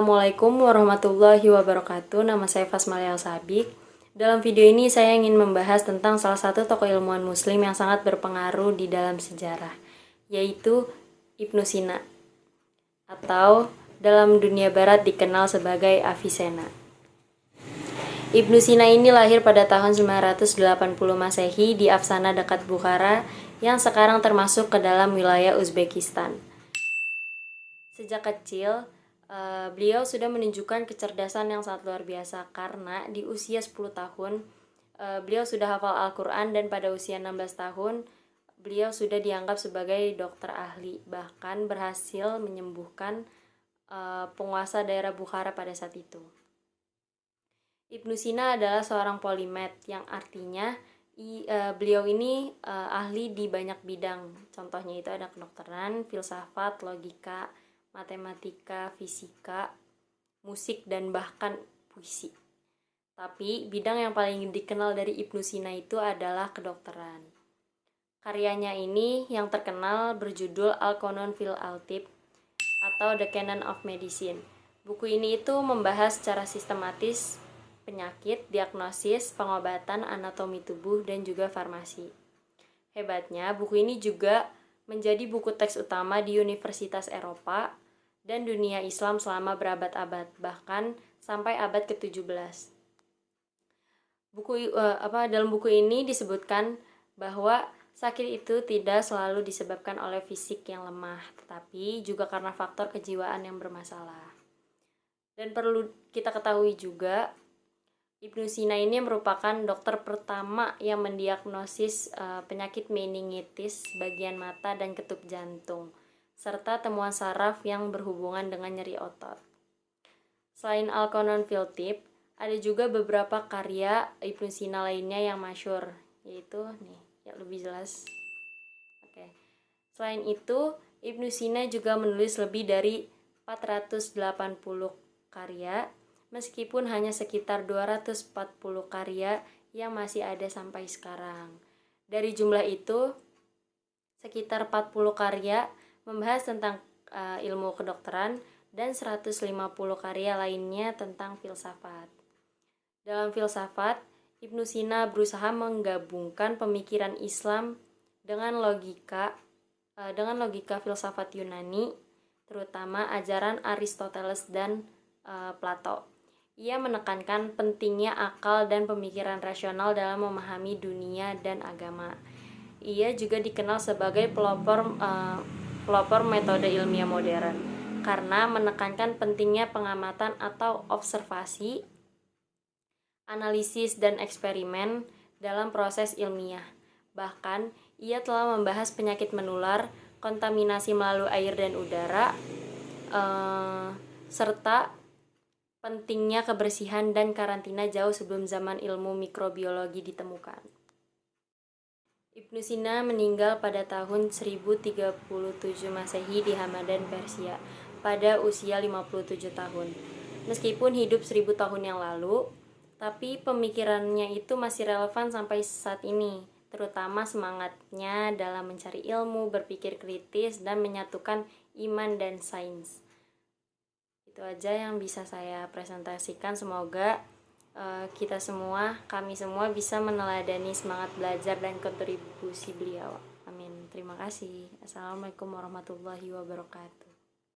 Assalamualaikum warahmatullahi wabarakatuh. Nama saya Fasmalia Sabik. Dalam video ini saya ingin membahas tentang salah satu tokoh ilmuwan muslim yang sangat berpengaruh di dalam sejarah, yaitu Ibnu Sina, atau dalam dunia barat dikenal sebagai Avicenna. Ibnu Sina ini lahir pada tahun 980 Masehi di Afsana dekat Bukhara yang sekarang termasuk ke dalam wilayah Uzbekistan. Sejak kecil, beliau sudah menunjukkan kecerdasan yang sangat luar biasa karena di usia 10 tahun beliau sudah hafal Al-Quran, dan pada usia 16 tahun beliau sudah dianggap sebagai dokter ahli, bahkan berhasil menyembuhkan penguasa daerah Bukhara pada saat itu. Ibnu Sina adalah seorang polimet, yang artinya beliau ini ahli di banyak bidang. Contohnya itu ada kedokteran, filsafat, logika, matematika, fisika, musik, dan bahkan puisi. Tapi bidang yang paling dikenal dari Ibnu Sina itu adalah kedokteran. Karyanya ini yang terkenal berjudul Al-Qanun fil Al-Tibb atau The Canon of Medicine. Buku ini itu membahas secara sistematis penyakit, diagnosis, pengobatan, anatomi tubuh, dan juga farmasi. Hebatnya, buku ini juga menjadi buku teks utama di universitas Eropa dan dunia Islam selama berabad-abad, bahkan sampai abad ke-17. Dalam buku ini disebutkan bahwa sakit itu tidak selalu disebabkan oleh fisik yang lemah, tetapi juga karena faktor kejiwaan yang bermasalah. Dan perlu kita ketahui juga, Ibnu Sina ini merupakan dokter pertama yang mendiagnosis penyakit meningitis bagian mata dan ketup jantung, serta temuan saraf yang berhubungan dengan nyeri otot. Selain Al-Qanun fil Tibb, ada juga beberapa karya Ibnu Sina lainnya yang masyhur, yaitu nih, yang lebih jelas. Selain itu, Ibnu Sina juga menulis lebih dari 480 karya, meskipun hanya sekitar 240 karya yang masih ada sampai sekarang. Dari jumlah itu, sekitar 40 karya membahas tentang ilmu kedokteran dan 150 karya lainnya tentang filsafat. Dalam filsafat, Ibnu Sina berusaha menggabungkan pemikiran Islam dengan logika filsafat Yunani, terutama ajaran Aristoteles dan Plato. Ia menekankan pentingnya akal dan pemikiran rasional dalam memahami dunia dan agama. Ia juga dikenal sebagai pelopor metode ilmiah modern karena menekankan pentingnya pengamatan atau observasi, analisis, dan eksperimen dalam proses ilmiah. Bahkan, ia telah membahas penyakit menular, kontaminasi melalui air dan udara, serta pentingnya kebersihan dan karantina jauh sebelum zaman ilmu mikrobiologi ditemukan. Ibnu Sina meninggal pada tahun 1037 Masehi di Hamadan, Persia, pada usia 57 tahun. Meskipun hidup 1000 tahun yang lalu, tapi pemikirannya itu masih relevan sampai saat ini, terutama semangatnya dalam mencari ilmu, berpikir kritis, dan menyatukan iman dan sains. Itu aja yang bisa saya presentasikan. Semoga kami semua bisa meneladani semangat belajar dan kontribusi beliau. Amin. Terima kasih. Assalamualaikum warahmatullahi wabarakatuh.